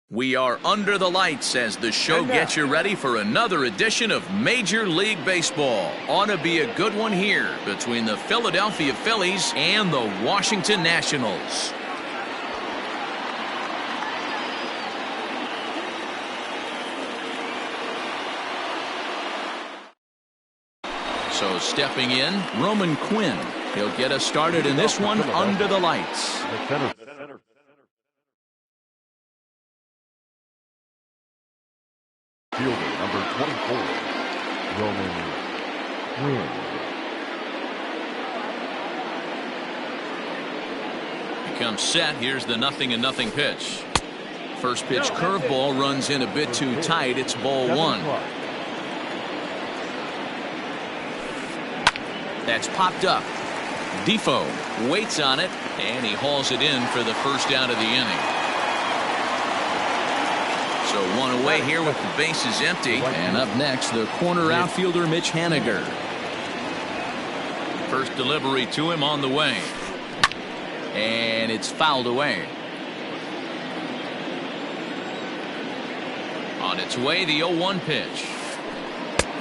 We are under the lights as the show gets you ready for another edition of Major League Baseball. Ought to be a good one here between the Philadelphia Phillies and the Washington Nationals. So stepping in, Roman Quinn. He'll get us started in this one under the lights. Fielder number 24, Roman Quinn. He comes set. Here's the 0-0 pitch. First pitch curveball runs in a bit too tight. It's ball one. That's popped up. Defoe waits on it, and he hauls it in for the first out of the inning. So one away here with the bases empty. And up next, the corner outfielder, Mitch Haniger. First delivery to him on the way. And it's fouled away. On its way, the 0-1 pitch.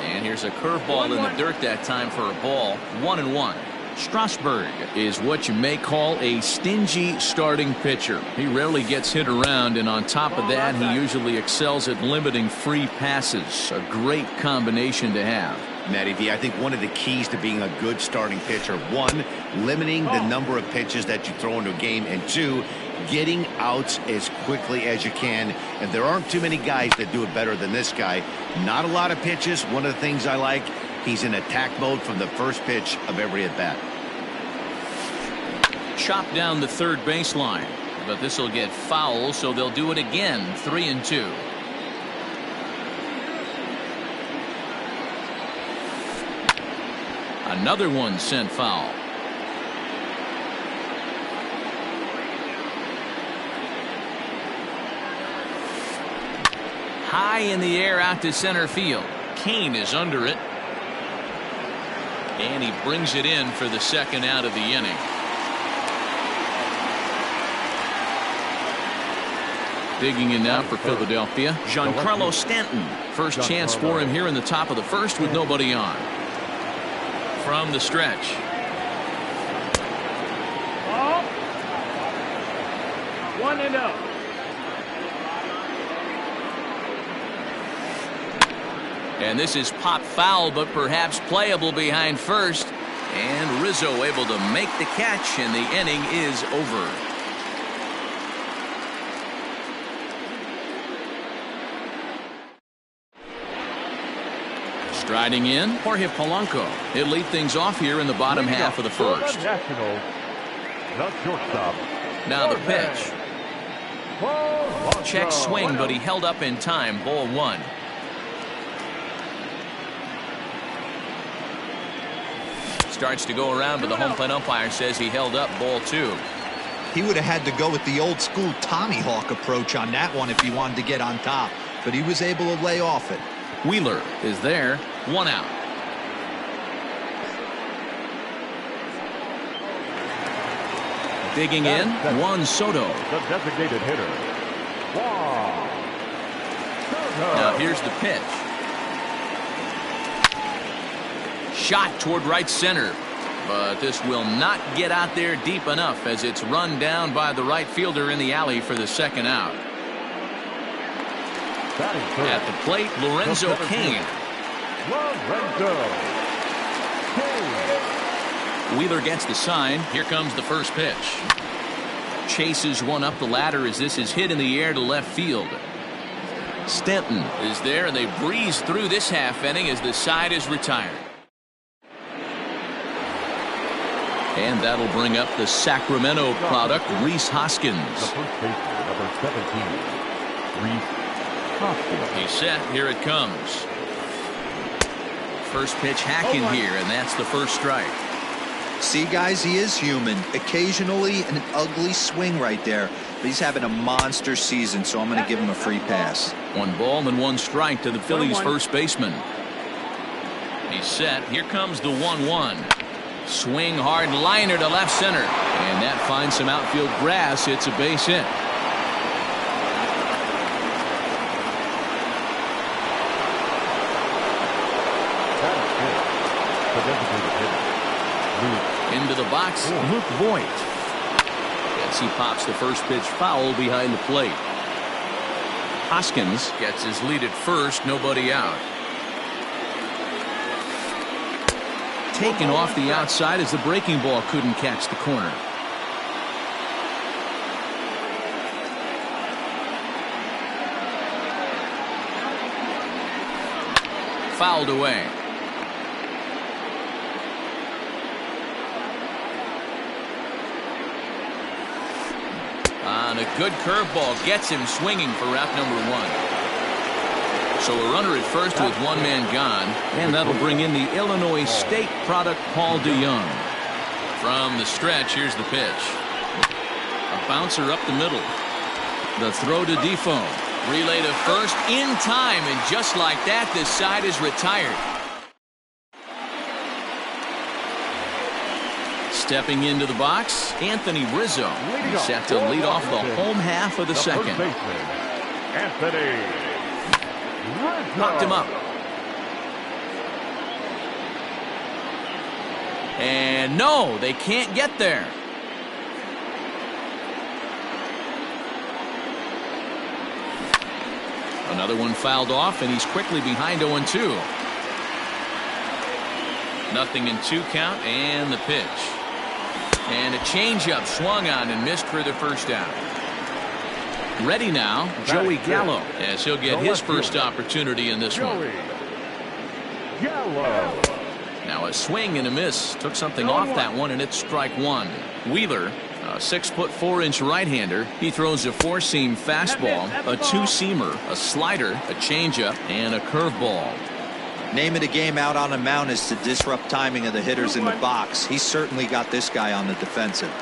And here's a curveball in the dirt that time for a ball. 1-1. Strasburg is what you may call a stingy starting pitcher. He rarely gets hit around, and on top of that, he usually excels at limiting free passes. A great combination to have. Matty V, I think one of the keys to being a good starting pitcher, one, limiting the number of pitches that you throw into a game, and two, getting outs as quickly as you can. And there aren't too many guys that do it better than this guy. Not a lot of pitches. One of the things I like, he's in attack mode from the first pitch of every at-bat. Chopped down the third baseline, but this will get foul, so they'll do it again. 3-2. Another one sent foul. High in the air out to center field. Kane is under it. And he brings it in for the second out of the inning. Digging in now for Philadelphia, Giancarlo Stanton. First chance for him here in the top of the first with nobody on. From the stretch. Oh. 1-0. And this is pop foul, but perhaps playable behind first. And Rizzo able to make the catch, and the inning is over. Striding in, Jorge Polanco. He'll lead things off here in the bottom half of the first. National, the shortstop. Now the pitch. Check swing, but he held up in time. Ball one. Starts to go around, but the home plate umpire says he held up. Ball two. He would have had to go with the old school Tommy Hawk approach on that one if he wanted to get on top, but he was able to lay off it. Wheeler is there. One out. Digging in, Juan Soto. The designated hitter. Juan Soto. Now here's the pitch. Shot toward right center, but this will not get out there deep enough as it's run down by the right fielder in the alley for the second out. At the plate, Lorenzo Cain. Wheeler gets the sign. Here comes the first pitch. Chases one up the ladder as this is hit in the air to left field. Stanton is there, and they breeze through this half inning as the side is retired. And that'll bring up the Sacramento product, Rhys Hoskins. The first baseman, number 17, Rhys Hoskins. He's set. Here it comes. First pitch hacking here, and that's the first strike. See, guys, he is human. Occasionally an ugly swing right there, but he's having a monster season, so I'm going to give him a free pass. One ball and one strike to the Phillies' first baseman. He's set. Here comes the 1-1. Swing hard liner to left center, and that finds some outfield grass. It's a base hit. The designated hitter, Into the box, Luke Voigt. As he pops the first pitch foul behind the plate. Hoskins gets his lead at first, nobody out. Taken off the outside as the breaking ball couldn't catch the corner. Fouled away. On a good curveball gets him swinging for route number 1. So a runner at first with one man gone, and that'll bring in the Illinois State product Paul DeYoung. From the stretch, here's the pitch. A bouncer up the middle. The throw to Defoe. Relay to first in time, and just like that, this side is retired. Stepping into the box, Anthony Rizzo. He's set to lead off the home half of the second. Anthony Rizzo. Knocked him up. And no, they can't get there. Another one fouled off, and he's quickly behind 0-2. Nothing in 2 count, and the pitch. And a changeup swung on and missed for the first out. Ready now, Joey Gallo, as he'll get his first opportunity in this one. Gallo. Now a swing and a miss. Took something off that one, and it's strike 1. Wheeler, a 6'4" right-hander. He throws a 4-seam fastball, a 2-seamer, a slider, a changeup, and a curveball. Name of the game out on the mound is to disrupt timing of the hitters in the box. He's certainly got this guy on the defensive.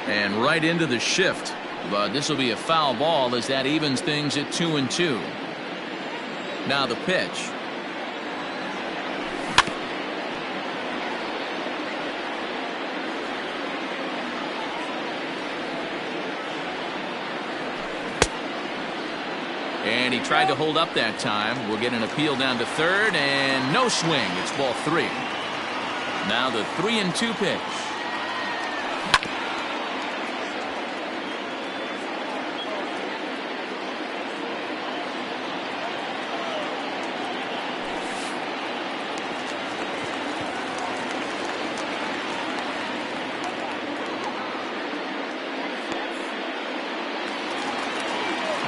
And right into the shift. But this will be a foul ball as that evens things at 2-2. Now the pitch. And he tried to hold up that time. We'll get an appeal down to third, and no swing. It's ball 3. Now the 3-2 pitch.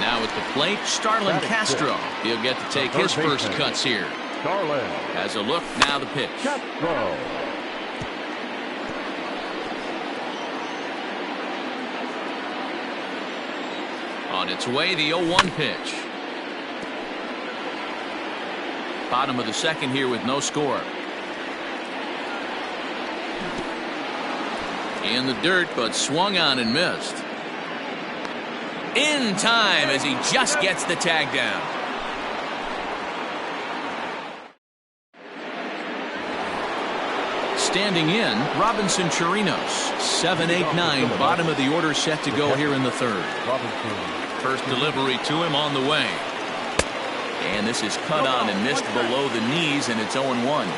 Now at the plate, Starlin Castro. He'll get to take his first cuts here. Starlin has a look. Now the pitch. Castro. On its way, the 0-1 pitch. Bottom of the second here with no score. In the dirt, but swung on and missed. In time as he just gets the tag down. Standing in, Robinson Chirinos. 7-8-9, bottom of the order set to go here in the third. First delivery to him on the way. And this is cut on and missed below the knees, and it's 0-1.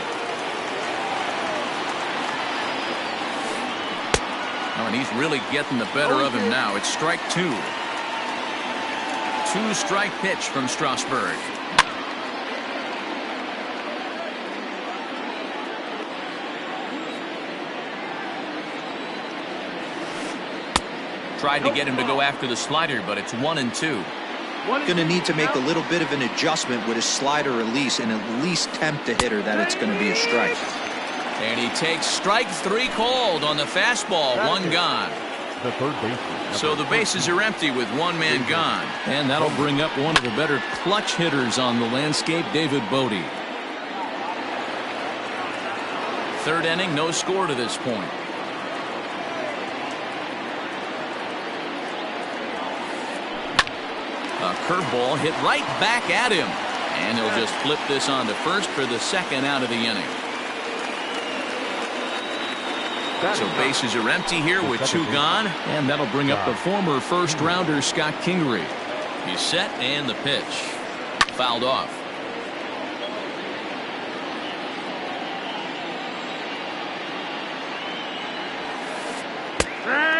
Oh, and he's really getting the better of him now. It's strike 2. 2-strike pitch from Strasburg. Tried to get him to go after the slider, but it's 1-2. Going to need to make a little bit of an adjustment with his slider release and at least tempt the hitter that it's going to be a strike. And he takes strike 3 called on the fastball. 1 gone. The third baseman. So the bases are empty with 1 man gone. And that'll bring up one of the better clutch hitters on the landscape, David Bodie. Third inning, no score to this point. A curveball hit right back at him. And he'll just flip this on to first for the second out of the inning. So bases are empty here with 2 gone, and that'll bring up the former first-rounder Scott Kingery. He's set, and the pitch. Fouled off.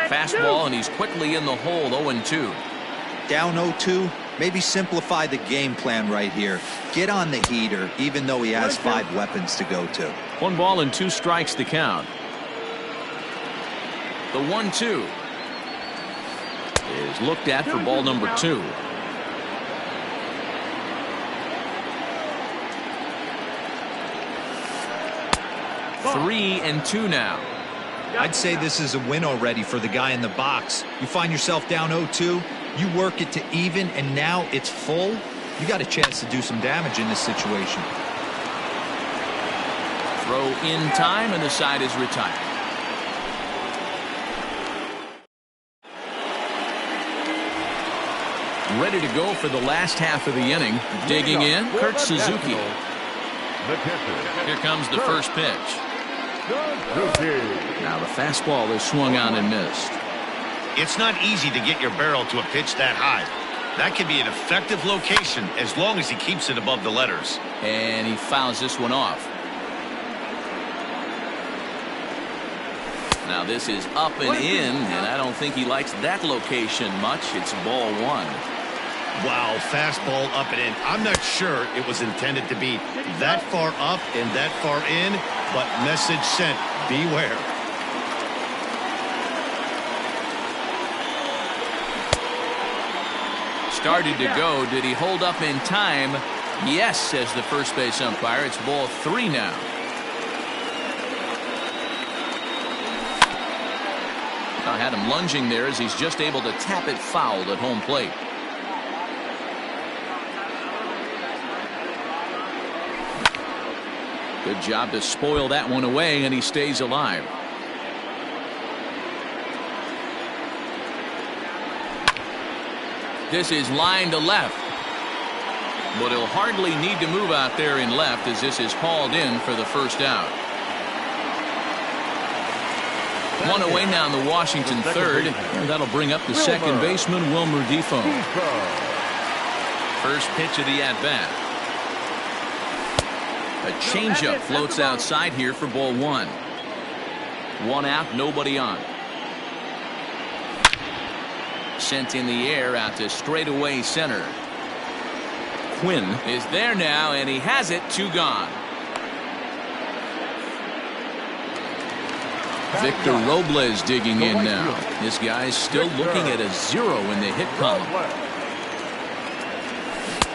Fastball, and he's quickly in the hole, 0-2. Down 0-2, maybe simplify the game plan right here. Get on the heater, even though he has 5 weapons to go to. 1-2 strikes the count. The 1-2 is looked at for ball number 2. Three and 2 now. I'd say this is a win already for the guy in the box. You find yourself down 0-2, you work it to even, and now it's full. You got a chance to do some damage in this situation. Throw in time, and the side is retired. Ready to go for the last half of the inning. Digging in, Kurt Suzuki. Here comes the first pitch. Now the fastball is swung on and missed. It's not easy to get your barrel to a pitch that high. That can be an effective location as long as he keeps it above the letters. And he fouls this one off. Now this is up and in, and I don't think he likes that location much. It's ball 1. Wow, fastball up and in. I'm not sure it was intended to be that far up and that far in, but message sent, beware. Started to go. Did he hold up in time? Yes, says the first base umpire. It's ball 3 now. I had him lunging there as he's just able to tap it foul at home plate. Good job to spoil that one away, and he stays alive. This is line to left. But he'll hardly need to move out there in left as this is hauled in for the first out. One away now in the Washington third. And that'll bring up the second baseman, Wilmer Defoe. First pitch of the at-bat. A changeup floats outside here for ball 1. 1 out, nobody on. Sent in the air out to straightaway center. Quinn is there now, and he has it. 2 gone. Victor Robles digging in now. This guy's still looking at a 0 in the hit column.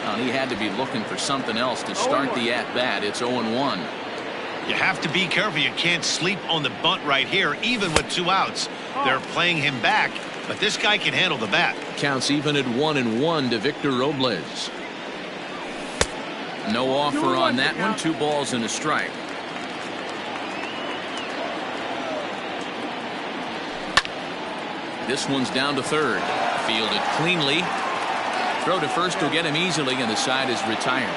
Well, he had to be looking for something else to start the at-bat. It's 0-1. You have to be careful. You can't sleep on the bunt right here, even with 2 outs. They're playing him back, but this guy can handle the bat. Counts even at 1-1 to Victor Robles. No offer on that one. 2 balls and a strike. This one's down to third. Fielded cleanly. Throw to first will get him easily, and the side is retired.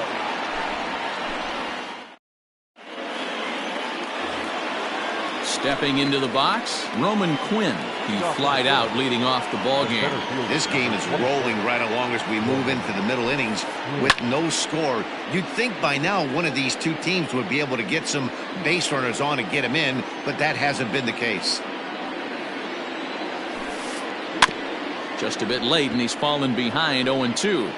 Stepping into the box, Roman Quinn. He flied out, leading off the ball game. This game is rolling right along as we move into the middle innings with no score. You'd think by now one of these 2 teams would be able to get some base runners on and get them in, but that hasn't been the case. Just a bit late, and he's fallen behind 0-2.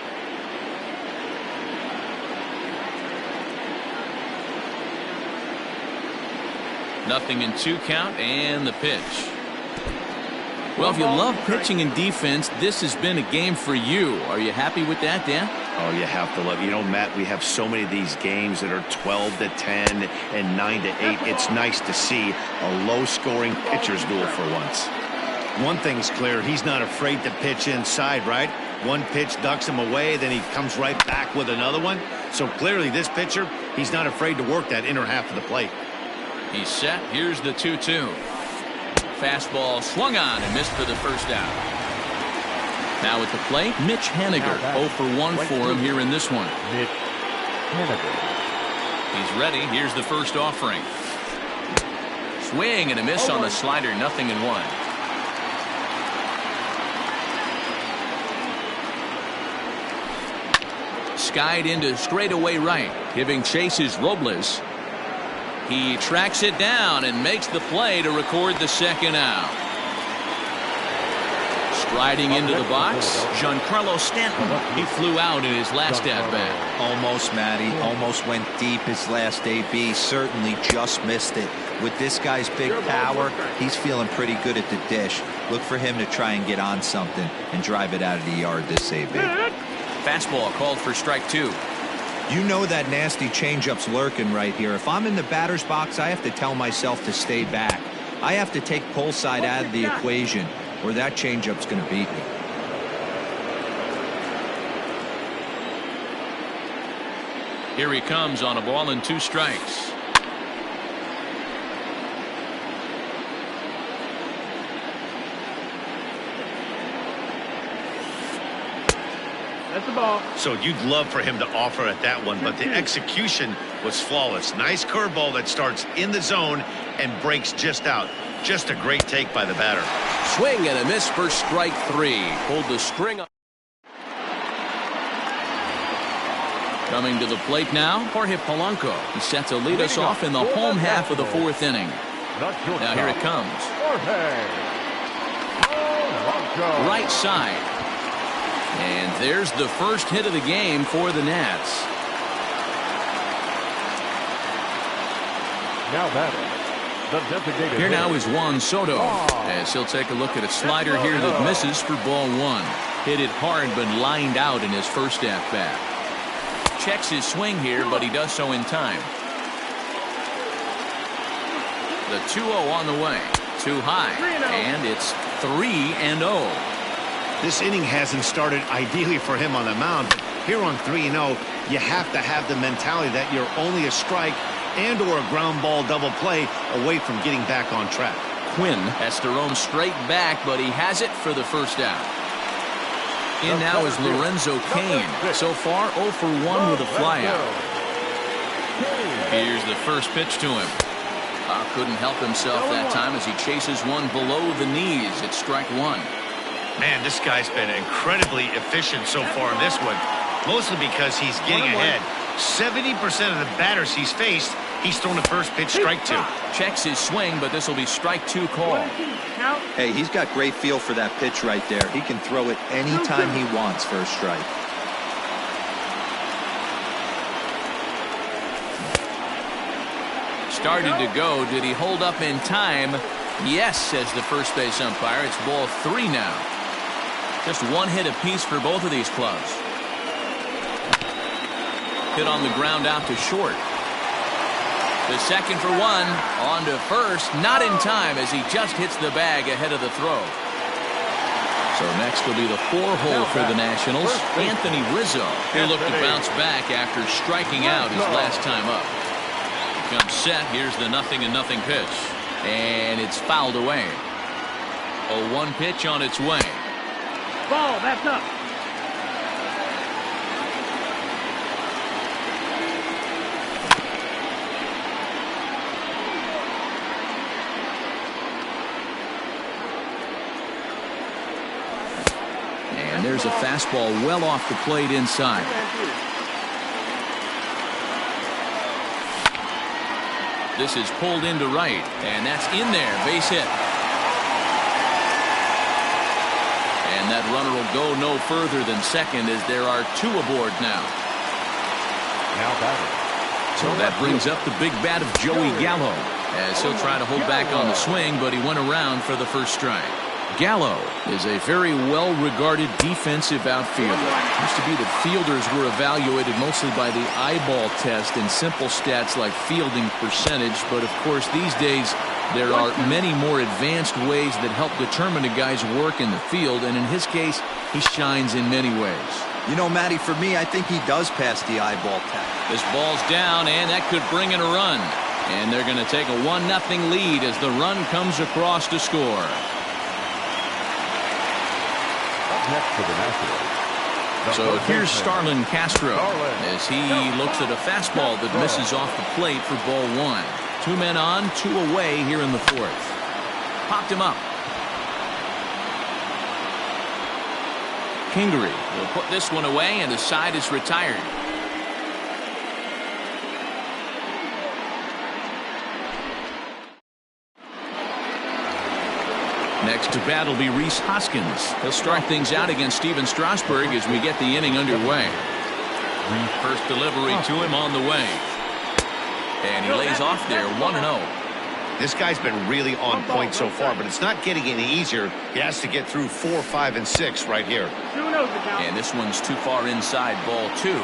Nothing in 2 count, and the pitch. Well, if you love pitching and defense, this has been a game for you. Are you happy with that, Dan? Oh, you have to love. You know, Matt, we have so many of these games that are 12-10 and 9-8. It's nice to see a low-scoring pitcher's duel for once. One thing's clear, he's not afraid to pitch inside, right? One pitch ducks him away, then he comes right back with another one. So clearly this pitcher, he's not afraid to work that inner half of the plate. He's set. Here's the 2-2. Fastball swung on and missed for the first out. Now at the plate, Mitch Haniger. 0 for 1 for him here in this one. Mitch Haniger. He's ready. Here's the first offering. Swing and a miss on the slider. 0-1. Skied into straightaway right. Giving chase is Robles. He tracks it down and makes the play to record the second out. Striding into the box, Giancarlo Stanton. He flew out in his last at-bat. Almost, Matty. Almost went deep his last AB. Certainly just missed it. With this guy's big power, he's feeling pretty good at the dish. Look for him to try and get on something and drive it out of the yard this AB. Fastball called for strike 2. You know that nasty changeup's lurking right here. If I'm in the batter's box, I have to tell myself to stay back. I have to take pull side out of the equation, or that changeup's going to beat me. Here he comes on a ball and 2 strikes. That's the ball. So you'd love for him to offer at that one, but the execution was flawless. Nice curveball that starts in the zone and breaks just out. Just a great take by the batter. Swing and a miss for strike 3. Pulled the string up. Coming to the plate now, Jorge Polanco. He's set to lead us off in the home half of the 4th inning. Now here it comes. Right side. And there's the first hit of the game for the Nats. Now batting, the designated Here now is Juan Soto, as he'll take a look at a slider here that misses for ball 1. Hit it hard but lined out in his first at-bat. Checks his swing here, but he does so in time. The 2-0 on the way. Too high, and it's 3-0. This inning hasn't started ideally for him on the mound, but here on 3-0, you have to have the mentality that you're only a strike and or a ground ball double play away from getting back on track. Quinn has to roam straight back, but he has it for the first out. In now is Lorenzo Cain. So far 0 for 1 with a flyout. Here's the first pitch to him. Couldn't help himself that time as he chases one below the knees. It's strike 1. Man, this guy's been incredibly efficient so far in this one, mostly because he's getting ahead. 70% of the batters he's faced, he's thrown the first pitch, strike 2. Checks his swing, but this will be strike 2 call. Hey, he's got great feel for that pitch right there. He can throw it anytime he wants for a strike. Started to go. Did he hold up in time? Yes, says the first base umpire. It's ball 3 now. Just 1 hit apiece for both of these clubs. Hit on the ground out to short. The second for 1. On to first. Not in time as he just hits the bag ahead of the throw. So next will be the 4-hole for the Nationals. Anthony Rizzo. He'll look to bounce back after striking out his last time up. He comes set. Here's the 0-0 pitch. And it's fouled away. A 1 pitch on its way. Ball, that's up. And there's a fastball well off the plate inside. This is pulled into right, and that's in there. Base hit. And that runner will go no further than second as there are 2 aboard now. Now batting. So that brings up the big bat of Joey Gallo as he'll try to hold back on the swing, but he went around for the first strike. Gallo is a very well-regarded defensive outfielder. It used to be that fielders were evaluated mostly by the eyeball test and simple stats like fielding percentage, but of course these days there are many more advanced ways that help determine a guy's work in the field, and in his case, he shines in many ways. You know, Matty, for me, I think he does pass the eyeball test. This ball's down, and that could bring in a run. And they're going to take a 1-0 lead as the run comes across to score. Next for the Nationals. So here's Starlin Castro as he looks at a fastball that misses off the plate for ball 1. 2 men on, 2 away here in the 4th. Popped him up. Kingery will put this one away, and the side is retired. Next to bat will be Rhys Hoskins. He'll start things out against Steven Strasburg as we get the inning underway. First delivery to him on the way. And he lays off there, 1-0. This guy's been really on point so far, but it's not getting any easier. He has to get through 4, 5, and 6 right here. And this one's too far inside, ball 2.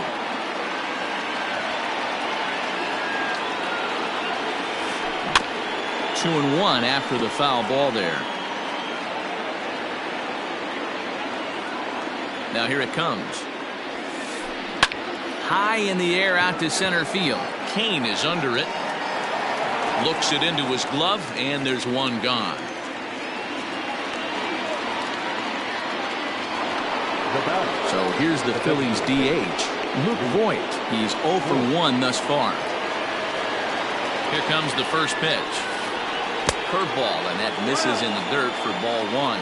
2-1 after the foul ball there. Now here it comes. High in the air out to center field. Kane is under it. Looks it into his glove, and there's one gone. So here's the Phillies DH, Luke Voigt. He's 0 for 1 thus far. Here comes the first pitch. Curveball, and that misses in the dirt for ball 1.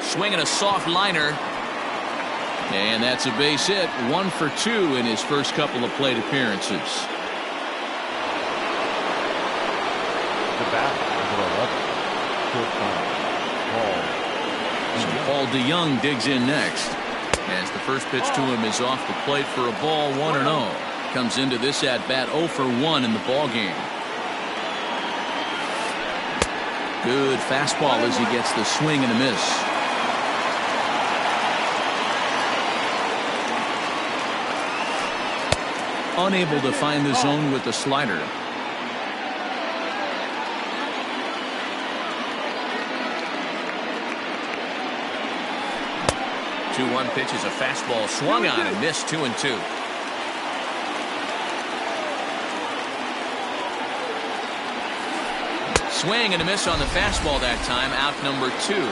Swinging a soft liner. And that's a base hit. 1 for 2 in his first couple of plate appearances. The bat, number 11. Paul DeYoung digs in next. As the first pitch to him is off the plate for a ball, 1-0. Comes into this at bat 0 for 1 in the ball game. Good fastball as he gets the swing and a miss. Unable to find the zone with the slider. Two-one pitch is a fastball swung on and missed. 2-2. Swing and a miss on the fastball that time. Out number 2.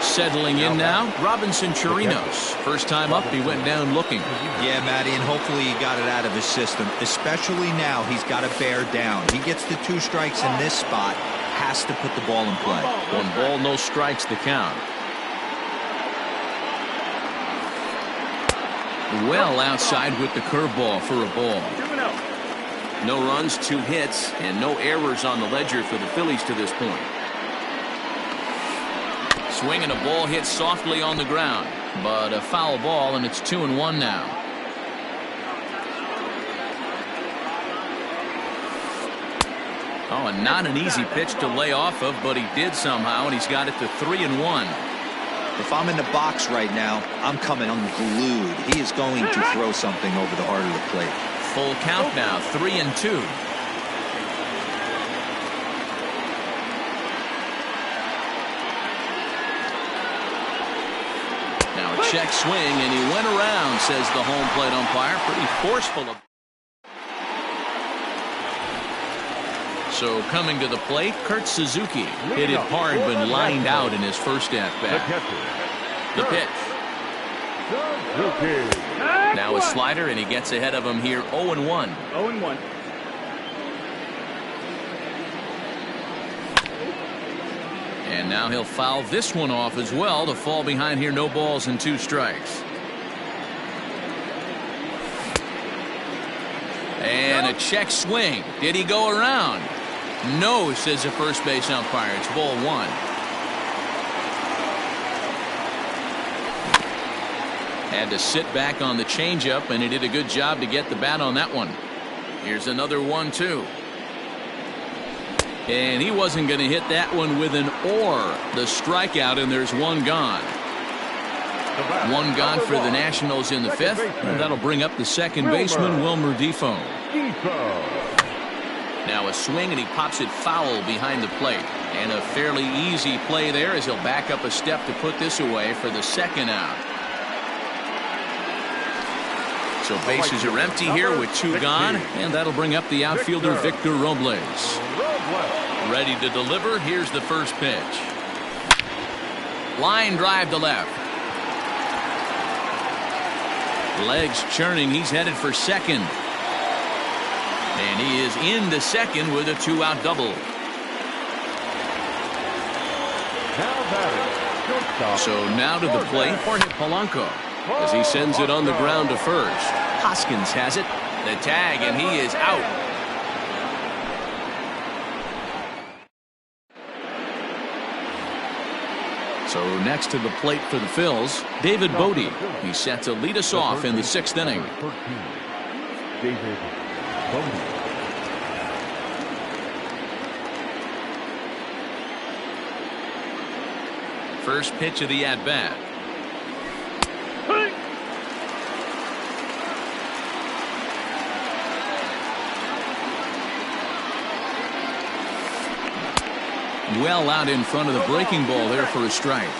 Settling in now, Robinson Chirinos. First time up, he went down looking. Yeah, Matty, and hopefully he got it out of his system. Especially now, he's got to bear down. He gets the 2 strikes in this spot, has to put the ball in play. 1 ball, no strikes the count. Well outside with the curveball for a ball. No runs, 2 hits, and no errors on the ledger for the Phillies to this point. Swing and a ball hit softly on the ground, but a foul ball, and it's 2-1 now. Oh, and not an easy pitch to lay off of, but he did somehow, and he's got it to 3-1. If I'm in the box right now, I'm coming unglued. He is going to throw something over the heart of the plate. Full count now, 3-2. Now a check swing, and he went around, says the home plate umpire. Pretty forceful. So coming to the plate, Kurt Suzuki hit it hard but lined out in his first at-bat. The pitch. Now a slider, and he gets ahead of him here, 0-1. 0-1. And now he'll foul this one off as well to fall behind here. No balls and 2 strikes. And a check swing. Did he go around? No, says the first base umpire. It's ball 1. Had to sit back on the changeup, and he did a good job to get the bat on that one. Here's another 1-2. And he wasn't going to hit that one with an or. The strikeout, and there's 1 gone. 1 gone for the Nationals in the 5th. And that'll bring up the second baseman, Wilmer Defoe. Now a swing, and he pops it foul behind the plate. And a fairly easy play there as he'll back up a step to put this away for the second out. So bases are empty here with 2 gone, and that'll bring up the outfielder Victor Robles. Ready to deliver. Here's the first pitch. Line drive to left. Legs churning. He's headed for second. And he is into second with a 2-out double. So now to the plate for Polanco as he sends it on the ground to first. Hoskins has it. The tag, and he is out. So next to the plate for the Phils, David Bodie. He's set to lead us off in the 6th inning. David Bodie. First pitch of the at-bat. Well out in front of the breaking ball there for a strike.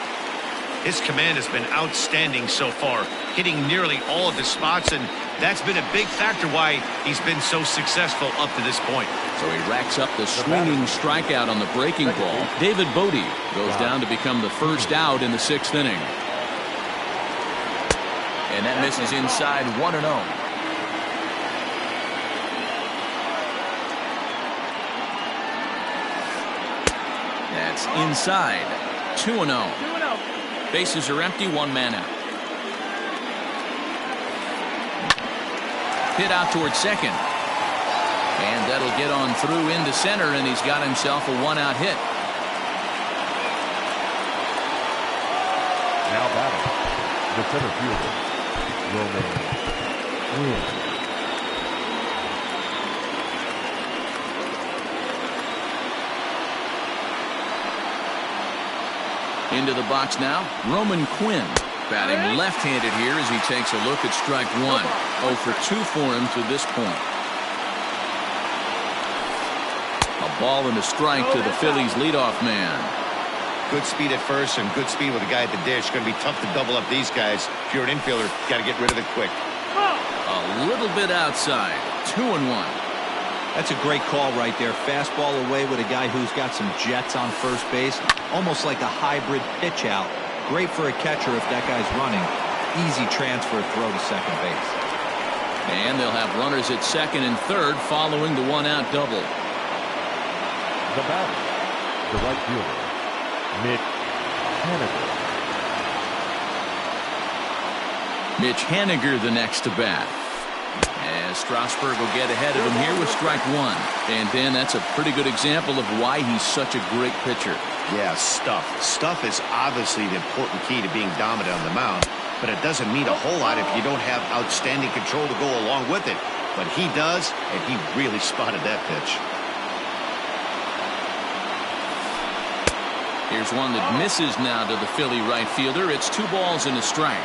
His command has been outstanding so far, hitting nearly all of the spots, and that's been a big factor why he's been so successful up to this point. So he racks up the swinging strikeout on the breaking ball. David Bodie goes down to become the first out in the 6th inning. And that misses inside 1-0. That's inside 2-0. Bases are empty, 1 man out. Hit out towards second. And that'll get on through into center, and he's got himself a 1-out hit. Now batting, the center fielder, Roman Quinn. Into the box now, Roman Quinn. Batting left-handed here as he takes a look at strike 1. 0 for 2 for him to this point. A ball and a strike to the Phillies leadoff man. Good speed at first and good speed with the guy at the dish. Going to be tough to double up these guys. If you're an infielder, got to get rid of it quick. A little bit outside. 2-1. That's a great call right there. Fastball away with a guy who's got some jets on first base. Almost like a hybrid pitch out. Great for a catcher if that guy's running. Easy transfer throw to second base. And they'll have runners at second and third following the 1-out double. The batter, the right fielder, Mitch Haniger. Mitch Haniger the next to bat. As Strasburg will get ahead of him here with strike 1. And Ben, that's a pretty good example of why he's such a great pitcher. Yeah, stuff. Stuff is obviously the important key to being dominant on the mound, but it doesn't mean a whole lot if you don't have outstanding control to go along with it. But he does, and he really spotted that pitch. Here's one that misses now to the Philly right fielder. It's 2 balls and a strike.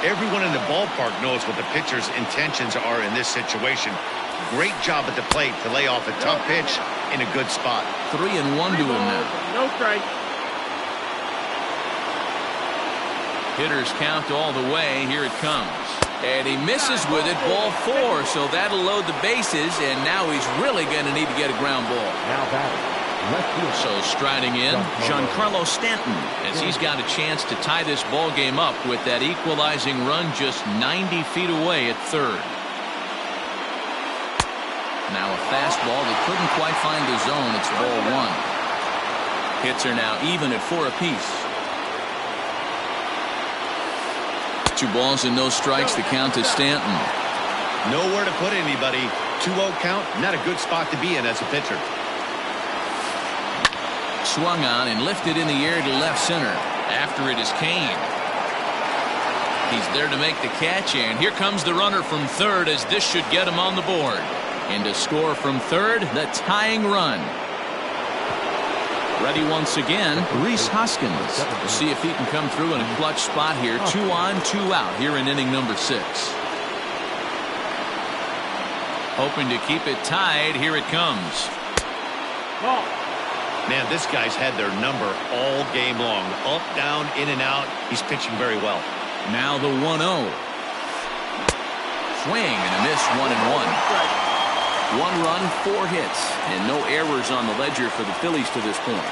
Everyone in the ballpark knows what the pitcher's intentions are in this situation. Great job at the plate to lay off a tough pitch in a good spot. 3-1 to him now. No strike. Hitters count all the way. Here it comes. And he misses with it. Ball 4. So that'll load the bases. And now he's really going to need to get a ground ball. Now batting, left field. So striding in, Giancarlo Stanton, as he's got a chance to tie this ball game up with that equalizing run just 90 feet away at third. Now a fastball that couldn't quite find the zone. It's ball 1. Hits are now even at 4 apiece. 2 balls and no strikes. The count to Stanton. Nowhere to put anybody. 2-0 count, not a good spot to be in as a pitcher. Swung on and lifted in the air to left center. After it is Kane. He's there to make the catch, and here comes the runner from third as this should get him on the board. And to score from third, the tying run. Ready once again, Rhys Hoskins. We'll see if he can come through in a clutch spot here. 2 on, 2 out here in inning number 6. Hoping to keep it tied. Here it comes. Ball. Man, this guy's had their number all game long. Up, down, in and out. He's pitching very well. Now the 1-0. Swing and a miss. 1-1. 1 run, 4 hits, and no errors on the ledger for the Phillies to this point.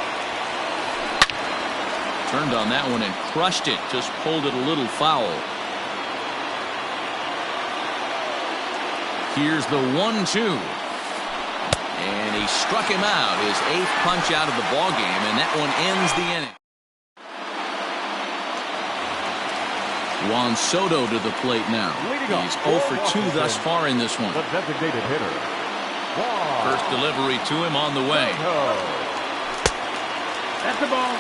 Turned on that one and crushed it. Just pulled it a little foul. Here's the 1-2. And he struck him out. His 8th punch out of the ball game, and that one ends the inning. Juan Soto to the plate now. He's 0 for 2 thus far in this one. The designated hitter. First delivery to him on the way. That's the ball.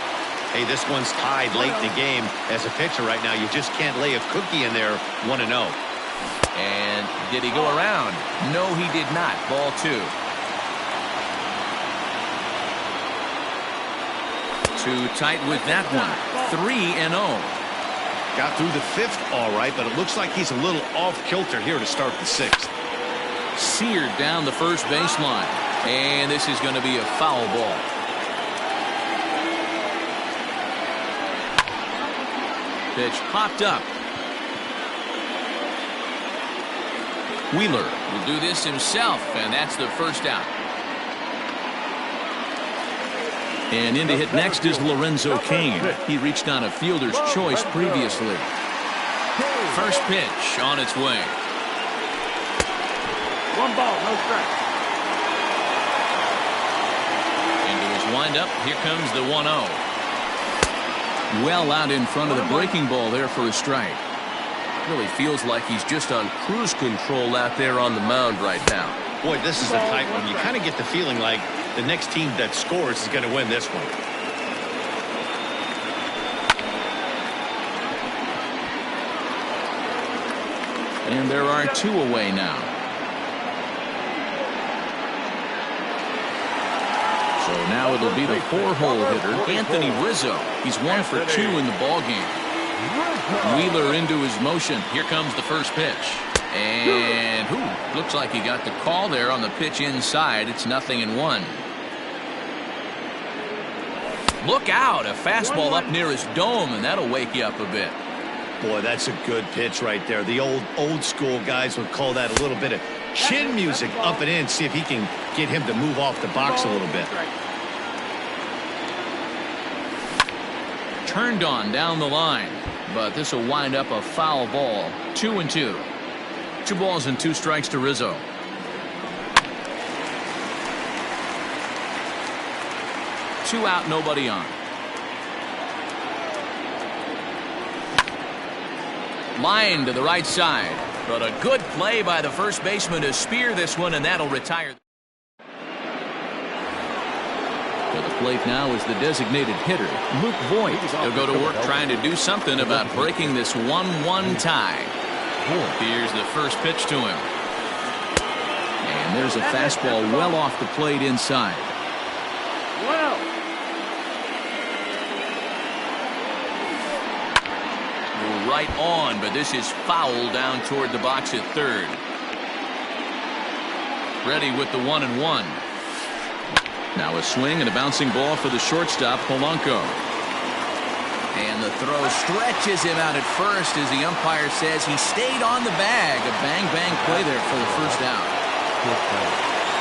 Hey, this one's tied late in the game. As a pitcher right now, you just can't lay a cookie in there 1-0. And did he go around? No, he did not. Ball 2. Too tight with that one. 3-0. Got through the 5th all right, but it looks like he's a little off kilter here to start the 6th. Seared down the first baseline. And this is going to be a foul ball. Pitch popped up. Wheeler will do this himself, and that's the first out. And in to hit next is Lorenzo Cain. He reached on a fielder's choice previously. First pitch on its way. 1 ball, no strike. Into his windup, here comes the 1-0. Well out in front of the breaking ball there for a strike. Really feels like he's just on cruise control out there on the mound right now. Boy, this is a tight one. You kind of get the feeling like the next team that scores is going to win this one. And there are 2 away now. So now it'll be the 4-hole hitter, Anthony Rizzo. He's 1 for 2 in the ballgame. Wheeler into his motion. Here comes the first pitch. And looks like he got the call there on the pitch inside. It's 0-1. Look out, a fastball up near his dome, and that'll wake you up a bit. Boy, that's a good pitch right there. The old school guys would call that a little bit of chin music up and in. See if he can get him to move off the box a little bit. Turned on down the line, but this will wind up a foul ball. 2-2. 2 balls and 2 strikes to Rizzo. Two out, nobody on. Line to the right side, but a good play by the first baseman to spear this one, and that'll retire. To the plate now is the designated hitter, Luke Voigt. He'll go to work trying to do something about breaking this 1-1 tie. Here's the first pitch to him. And there's a fastball well off the plate inside. Right on, but this is foul down toward the box at third. Ready with the 1-1. Now a swing and a bouncing ball for the shortstop, Polanco. And the throw stretches him out at first as the umpire says he stayed on the bag. A bang-bang play there for the first out.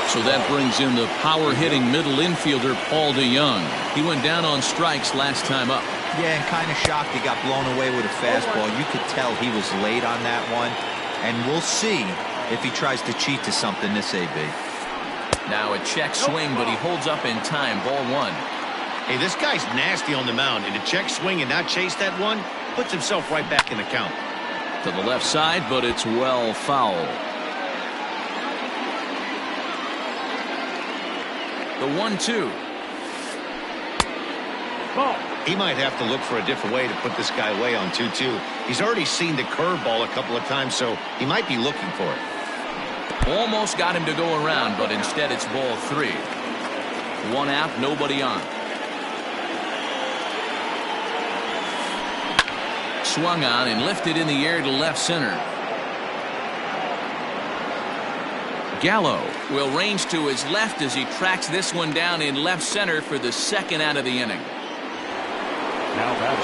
So that brings in the power-hitting middle infielder, Paul DeYoung. He went down on strikes last time up. Yeah, and kind of shocked he got blown away with a fastball. You could tell he was late on that one. And we'll see if he tries to cheat to something this AB. Now a check swing, but he holds up in time. Ball 1. Hey, this guy's nasty on the mound, and to check swing and not chase that one puts himself right back in the count. To the left side, but it's well foul. The 1-2. Ball. He might have to look for a different way to put this guy away on 2-2. He's already seen the curveball a couple of times, so he might be looking for it. Almost got him to go around, but instead it's ball 3. 1 out, nobody on. Swung on and lifted in the air to left center. Gallo will range to his left as he tracks this one down in left center for the 2nd out of the inning.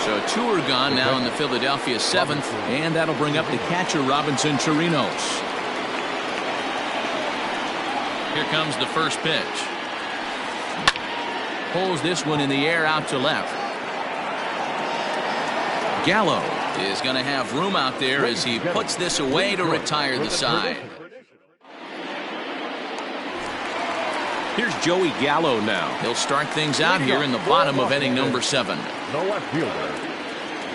So 2 are gone now in the Philadelphia 7th, and that'll bring up the catcher, Robinson Chirinos. Here comes the first pitch. Pulls this one in the air out to left. Gallo is going to have room out there as he puts this away to retire the side. Here's Joey Gallo now. He'll start things out here in the bottom of inning number 7. The left fielder,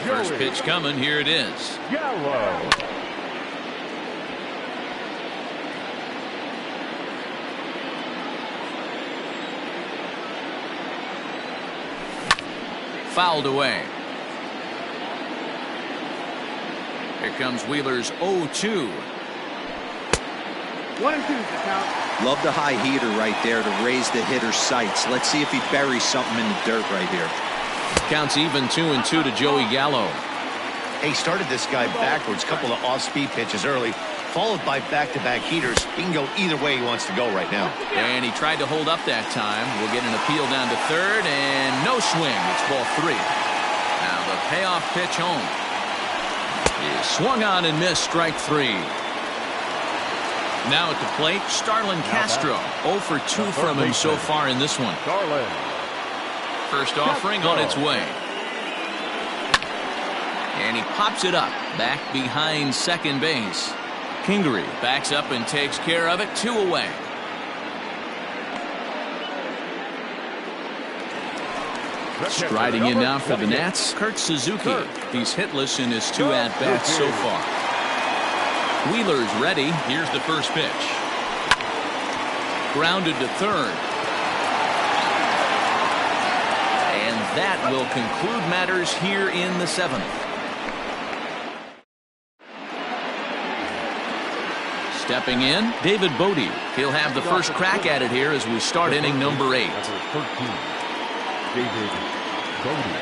First pitch coming. Here it is. Yellow. Fouled away. Here comes Wheeler's 0-2. 1 and 2 is the count. Love the high heater right there to raise the hitter's sights. Let's see if he buries something in the dirt right here. Counts even 2-2 to Joey Gallo. He started this guy backwards, couple of off-speed pitches early, followed by back-to-back heaters. He can go either way he wants to go right now. And he tried to hold up that time. We'll get an appeal down to third, and no swing. It's ball 3. Now the payoff pitch home. He swung on and missed, strike 3. Now at the plate, Starlin Castro. 0 for 2 from him so far in this one. Starlin. First offering on its way. And he pops it up back behind second base. Kingery backs up and takes care of it. 2 away. Striding in now for the Nats, Kurt Suzuki. He's hitless in his 2 at-bats so far. Wheeler's ready. Here's the first pitch. Grounded to third. And that will conclude matters here in the 7th. Stepping in, David Bodie. He'll have the first crack at it here as we start inning number 8. Number 13, David Bodie.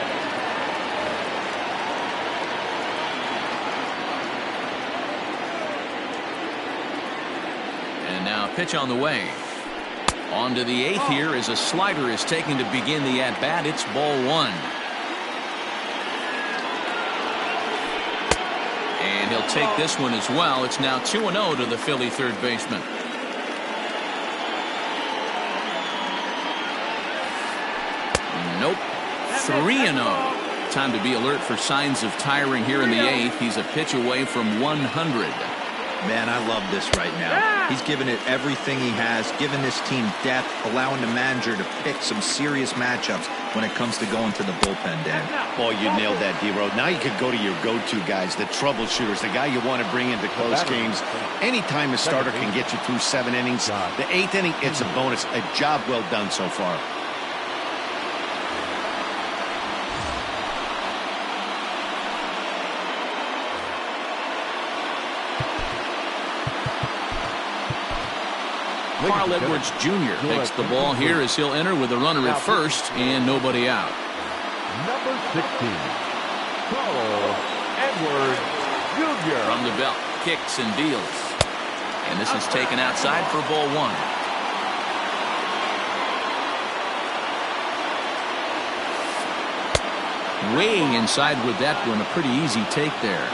And now pitch on the way. On to the 8th here as a slider is taken to begin the at-bat. It's ball 1. And he'll take this one as well. It's now 2-0 to the Philly third baseman. Nope. 3-0. Time to be alert for signs of tiring here in the 8th. He's a pitch away from 100. Man, I love this right now. He's given it everything he has, given this team depth, allowing the manager to pick some serious matchups when it comes to going to the bullpen, Dan. Boy, you nailed that, D-Road. Now you could go to your go-to guys, the troubleshooters, the guy you want to bring into close games. Anytime a starter can get you through 7 innings, the 8th inning, it's a bonus. A job well done so far. Carl Edwards Jr. takes the ball here as he'll enter with a runner at first and nobody out. Number 16, Carl Edwards Jr. From the belt, kicks and deals. And this is taken outside for ball 1. Way inside with that one. A pretty easy take there.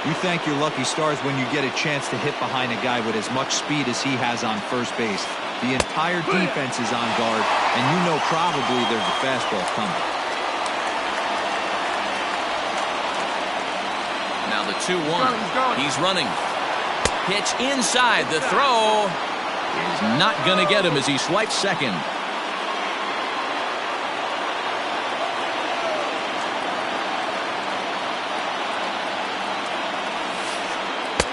You thank your lucky stars when you get a chance to hit behind a guy with as much speed as he has on first base. The entire defense is on guard, and you know probably there's a fastball coming. Now the 2-1. He's running. Pitch inside. The throw is not going to get him as he swipes second.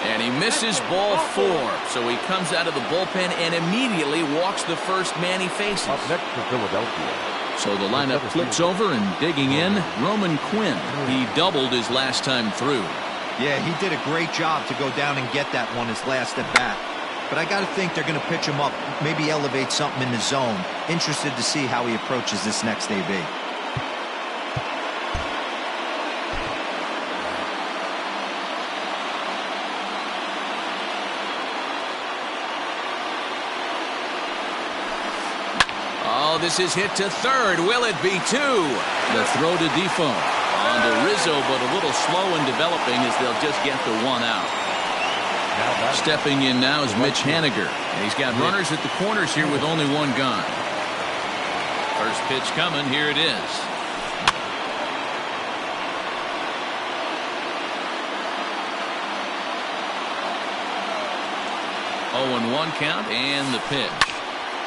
And he misses ball 4. So he comes out of the bullpen and immediately walks the first man he faces. Up next for Philadelphia. So the lineup flips over and digging in, Roman Quinn. He doubled his last time through. Yeah, he did a great job to go down and get that one his last at bat. But I got to think they're going to pitch him up, maybe elevate something in the zone. Interested to see how he approaches this next AB. Oh, this is hit to third. Will it be 2? The throw to Defoe. On to Rizzo, but a little slow in developing as they'll just get the 1 out. Stepping in now is Mitch Haniger. And he's got runners at the corners here with only 1 gone. First pitch coming. Here it is. Oh, and 1 count, and the pitch.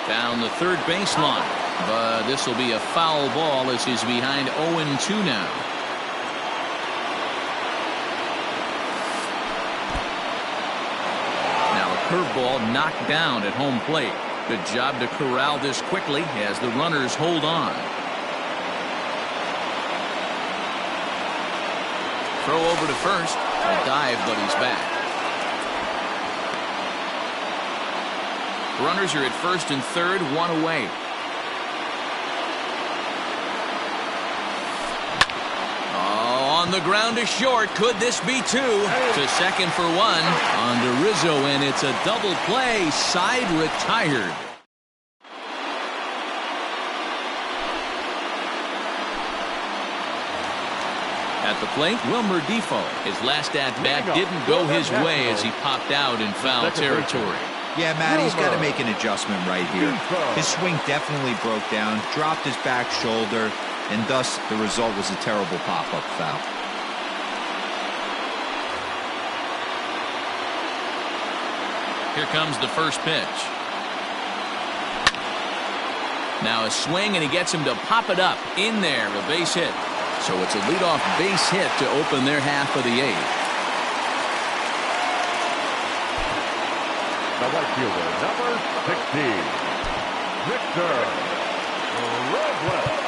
Down the third baseline. But this will be a foul ball as he's behind 0-2 now. curveball knocked down at home plate. Good job to corral this quickly as the runners hold on. Throw over to first. A dive, but he's back. Runners are at first and third, one away. On the ground to short. Could this be two? To second for one. On to Rizzo, and it's a double play. Side retired. At the plate, Wilmer Defoe. His last at-bat didn't go his way as he popped out in foul territory. Yeah, Matt, he's got to make an adjustment right here. His swing definitely broke down, dropped his back shoulder, and thus the result was a terrible pop-up foul. Here comes the first pitch. Now a swing, and he gets him to pop it up. In there, a base hit. So it's a leadoff base hit to open their half of the eighth. The right fielder, number 16, Victor Robles.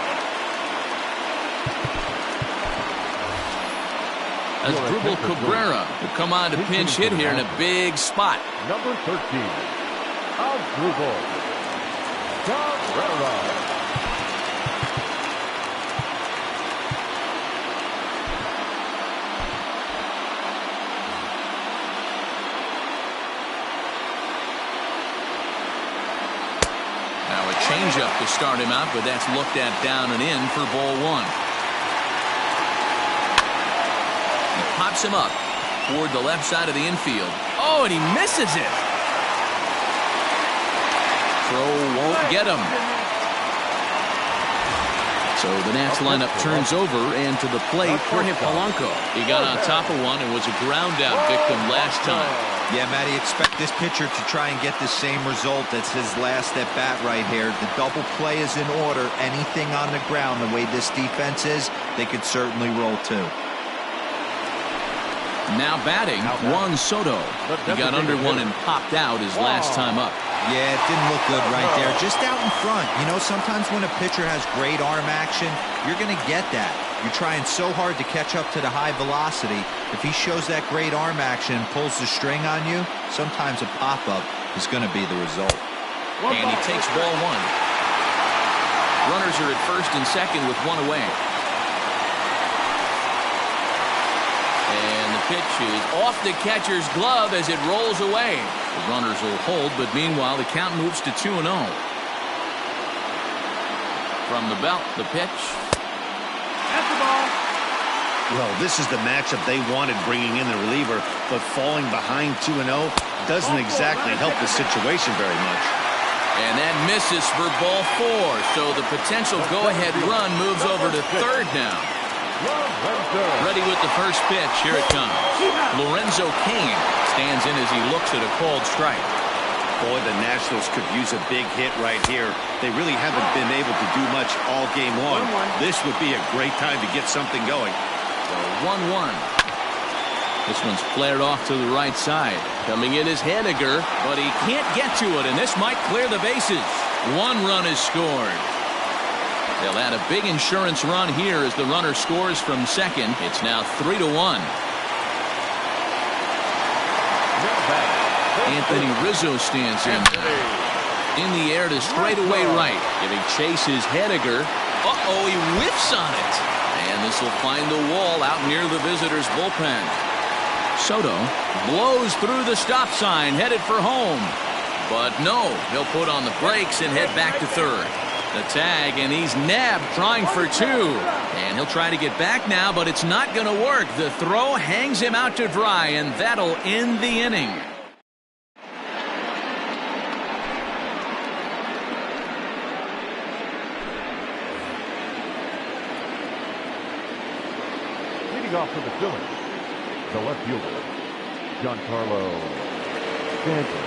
Asdrubal Cabrera to come on to pinch hit here in a big spot. Number 13, Asdrubal Cabrera. Changeup to start him out, but that's looked at down and in for ball one. He pops him up toward the left side of the infield. Oh, and he misses it. Throw won't get him. So the Nats lineup turns over, and to the plate, Jorge Polanco. He got on top of one and was a ground out victim last time. Yeah, Matty, expect this pitcher to try and get the same result. That's his last at bat right here. The double play is in order. Anything on the ground, the way this defense is, they could certainly roll too. Now batting, Juan Soto. He got under one and popped out his last time up. Yeah, it didn't look good right there. Just out in front. You know, sometimes when a pitcher has great arm action, you're going to get that. You're trying so hard to catch up to the high velocity. If he shows that great arm action and pulls the string on you, sometimes a pop-up is going to be the result. And he takes ball one. Runners are at first and second with one away. And the pitch is off the catcher's glove as it rolls away. The runners will hold, but meanwhile the count moves to 2-0. From the belt, the pitch. That's the ball. Well, this is the matchup they wanted, bringing in the reliever, but falling behind 2-0 doesn't exactly help the situation very much. And that misses for ball four, so the potential go-ahead run moves over to third now. Ready with the first pitch. Here it comes. Lorenzo Cain stands in as he looks at a called strike. Boy, the Nationals could use a big hit right here. They really haven't been able to do much all game long. This would be a great time to get something going. So 1-1. This one's flared off to the right side. Coming in is Haniger, but he can't get to it, and this might clear the bases. One run is scored. They'll add a big insurance run here as the runner scores from second. It's now 3-1. Anthony Rizzo stands in. In the air to straightaway right. Giving chase is Haniger. Uh-oh, he whiffs on it. And this will find the wall out near the visitors' bullpen. Soto blows through the stop sign, headed for home. But no, he'll put on the brakes and head back to third. The tag, and he's nabbed trying for two. And he'll try to get back now, but it's not going to work. The throw hangs him out to dry, and that'll end the inning. Leading off for the Phillies, the left fielder, Giancarlo Stanton.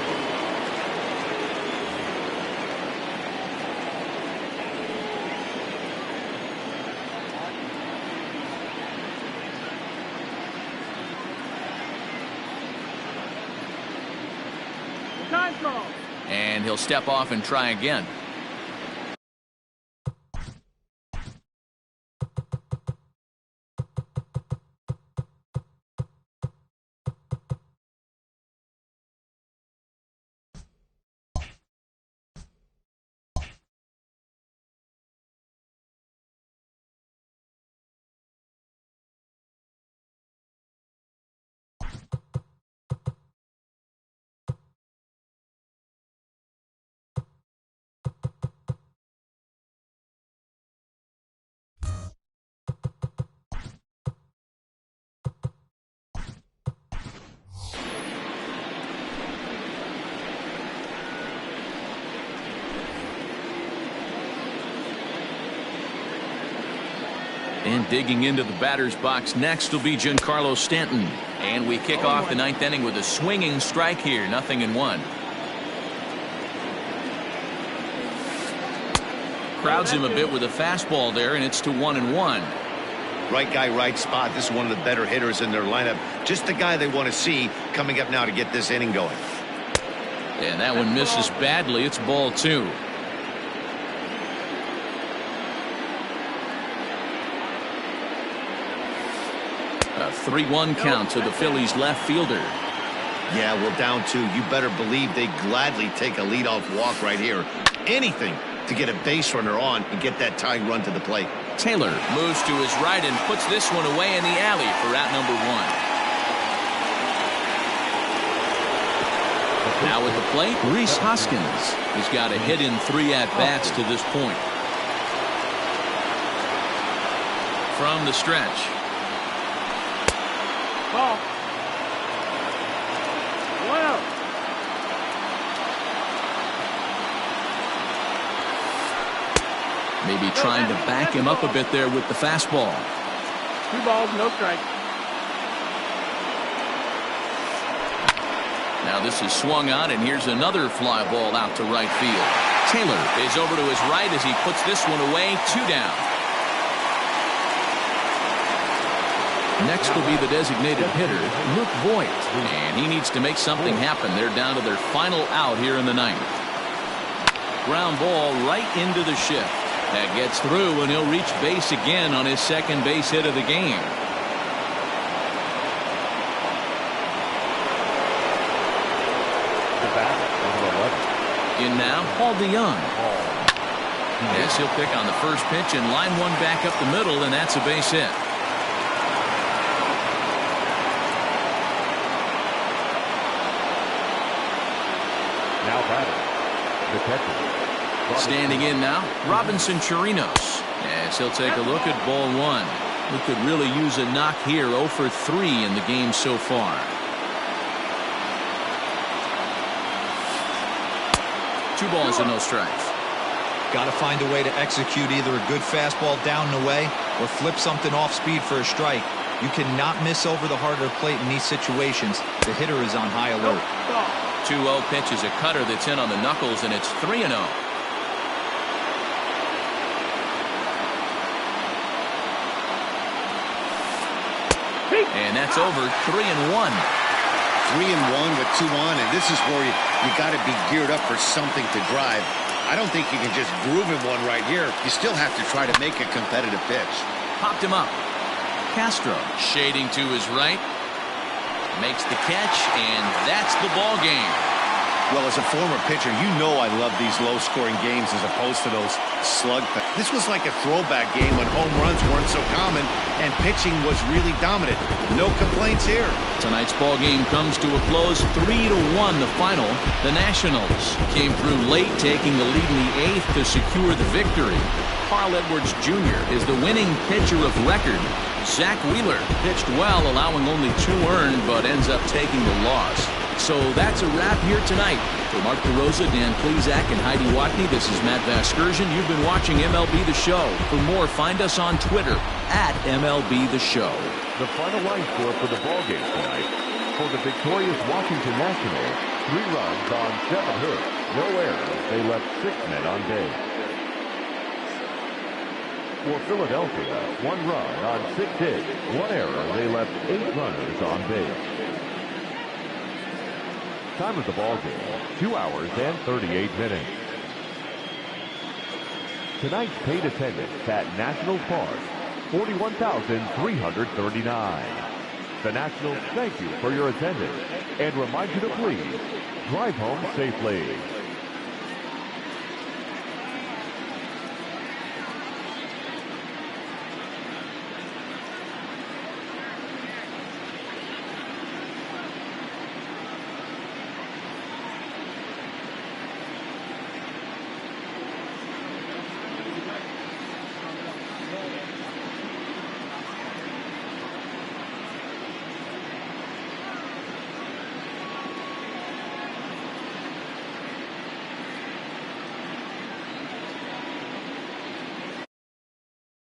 9 balls. And he'll step off and try again. And digging into the batter's box next will be Giancarlo Stanton. And we kick off the 9th inning with a swinging strike here, 0-1. Crowds him a bit with a fastball there, and it's to 1-1. Right guy, right spot. This is one of the better hitters in their lineup. Just the guy they want to see coming up now to get this inning going. And that one misses badly. It's ball 2. A 3-1 count to the Phillies left fielder. Yeah, well, down 2. You better believe they gladly take a leadoff walk right here. Anything to get a base runner on and get that tying run to the plate. Taylor moves to his right and puts this one away in the alley for out number 1. Now at the plate, Rhys Hoskins has got a hit in 3 at-bats to this point. From the stretch. Ball. Well. Maybe trying to back him up a bit there with the fastball. 2 balls, no strike. Now this is swung on, and here's another fly ball out to right field. Taylor is over to his right as he puts this one away. 2 down. Next will be the designated hitter, Luke Voigt. And he needs to make something happen. They're down to their final out here in the 9th. Ground ball right into the shift. That gets through, and he'll reach base again on his second base hit of the game. In now, Paul DeYoung. Yes, he'll pick on the first pitch and line one back up the middle, and that's a base hit. Now batting, the catcher. Standing in now, Robinson Chirinos. Yes, he'll take a look at ball 1. He could really use a knock here. 0 for 3 in the game so far. 2 balls and no strikes. Got to find a way to execute either a good fastball down and away or flip something off speed for a strike. You cannot miss over the harder plate in these situations. The hitter is on high alert. 2-0 pitch is a cutter that's in on the knuckles, and it's 3-0. And that's over. 3-1. 3-1 with 2 on, and this is where you got to be geared up for something to drive. I don't think you can just groove him one right here. You still have to try to make a competitive pitch. Popped him up. Castro shading to his right. Makes the catch, and that's the ball game. Well, as a former pitcher, you know I love these low-scoring games as opposed to those slugfests. This was like a throwback game when home runs weren't so common and pitching was really dominant. No complaints here. Tonight's ball game comes to a close. 3-1 the final. The Nationals came through late, taking the lead in the 8th to secure the victory. Carl Edwards Jr. is the winning pitcher of record. Zach Wheeler pitched well, allowing only 2 earned, but ends up taking the loss. So that's a wrap here tonight. For Mark DeRosa, Dan Plezak, and Heidi Watney, this is Matt Vasgersian. You've been watching MLB The Show. For more, find us on Twitter at MLB The Show. The final line score for the ballgame tonight. For the victorious Washington Nationals, 3 runs on 7 hits, no errors. They left 6 men on base. For Philadelphia, 1 run on 6 hits, 1 error. They left 8 runners on base. Time of the ball game, 2 hours and 38 minutes. Tonight's paid attendance at Nationals Park, 41,339. The Nationals thank you for your attendance and remind you to please drive home safely.